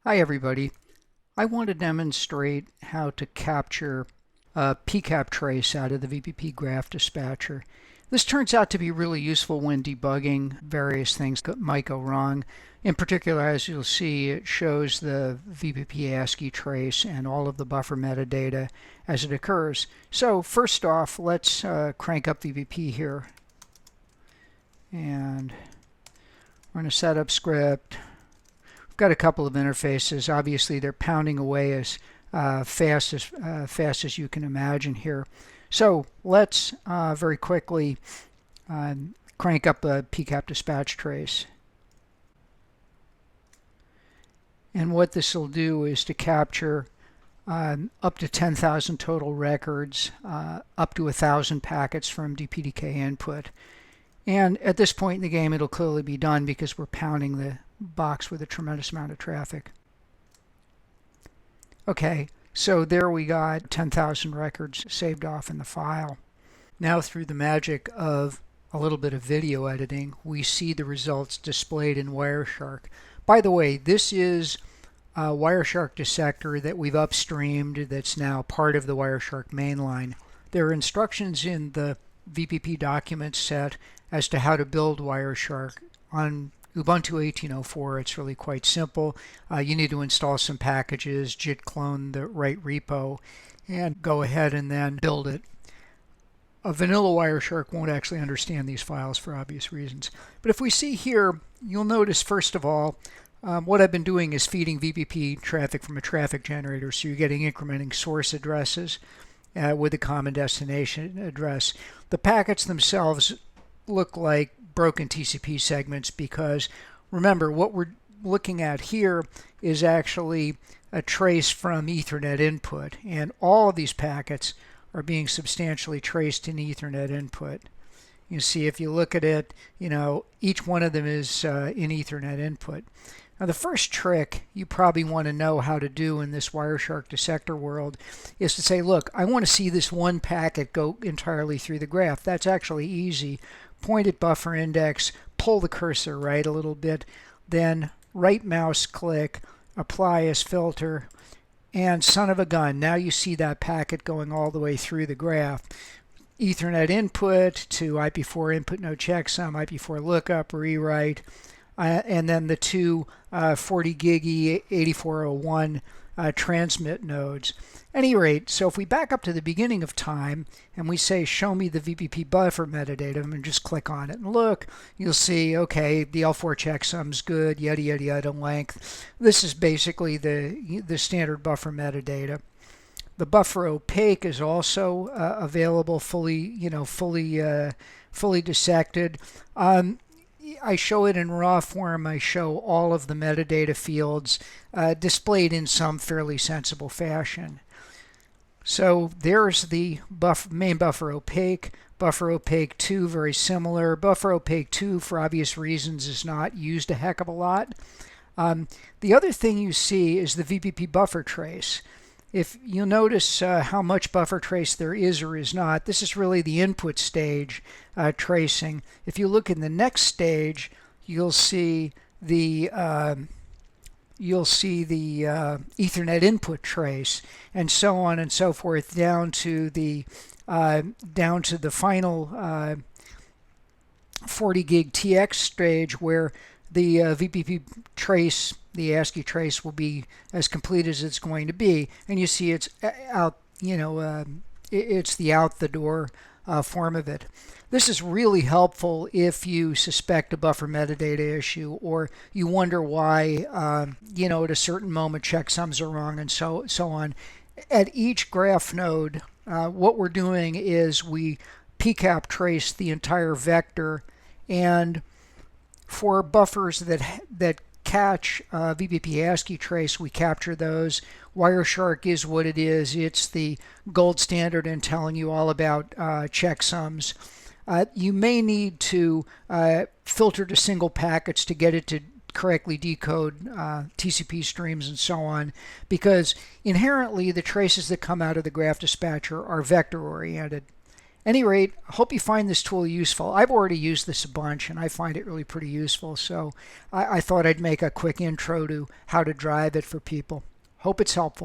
Hi everybody. I want to demonstrate how to capture a pcap trace out of the VPP graph dispatcher. This turns out to be really useful when debugging various things that might go wrong. In particular, as you'll see, it shows the VPP ASCII trace and all of the buffer metadata as it occurs. So first off, let's crank up VPP here. And we're going to set up script. Got a couple of interfaces. Obviously, they're pounding away as fast as you can imagine here. So let's very quickly crank up a pcap dispatch trace. And what this will do is to capture up to 10,000 total records, up to 1,000 packets from DPDK input. And at this point in the game, it'll clearly be done because we're pounding the box with a tremendous amount of traffic. Okay, so there we got 10,000 records saved off in the file. Now through the magic of a little bit of video editing, we see the results displayed in Wireshark. By the way, this is a Wireshark dissector that we've upstreamed that's now part of the Wireshark mainline. There are instructions in the VPP document set as to how to build Wireshark. On Ubuntu 18.04, it's really quite simple. You need to install some packages, git clone the right repo, and go ahead and then build it. A vanilla Wireshark won't actually understand these files for obvious reasons. But if we see here, you'll notice first of all, what I've been doing is feeding VPP traffic from a traffic generator, so you're getting incrementing source addresses with a common destination address. The packets themselves look like broken TCP segments because remember what we're looking at here is actually a trace from Ethernet input, and all of these packets are being substantially traced in Ethernet input. You see, if you look at it, each one of them is in Ethernet input. Now the first trick you probably want to know how to do in this Wireshark dissector world is to say, look, I want to see this one packet go entirely through the graph. That's actually easy. Point at buffer index, pull the cursor right a little bit, then right mouse click, apply as filter, and son of a gun, now you see that packet going all the way through the graph. Ethernet input to IP4 input node checksum, IP4 lookup, rewrite, and then the two 40 gig 8401 transmit nodes. At any rate, so if we back up to the beginning of time and we say show me the VPP buffer metadata and just click on it and look, you'll see, okay, the L4 checksum's good, yada yada yada length. This is basically the standard buffer metadata. The buffer opaque is also available, fully dissected. I show it in raw form. I show all of the metadata fields displayed in some fairly sensible fashion. So there's the main buffer opaque. Buffer opaque 2, very similar. Buffer opaque 2, for obvious reasons, is not used a heck of a lot. The other thing you see is the VPP buffer trace. If you'll notice how much buffer trace there is or is not, this is really the input stage tracing. If you look in the next stage, you'll see the Ethernet input trace, and so on and so forth down to the final 40 gig TX stage, where the VPP trace, the ASCII trace, will be as complete as it's going to be. And you see it's out, it's the out the door form of it. This is really helpful if you suspect a buffer metadata issue, or you wonder why, at a certain moment checksums are wrong and so on. At each graph node, what we're doing is we pcap trace the entire vector, and for buffers that catch VPP ASCII trace, we capture those. Wireshark is what it is. It's the gold standard in telling you all about checksums. You may need to filter to single packets to get it to correctly decode TCP streams and so on, because inherently the traces that come out of the graph dispatcher are vector oriented. any rate, I hope you find this tool useful. I've already used this a bunch and I find it really pretty useful. So I thought I'd make a quick intro to how to drive it for people. Hope it's helpful.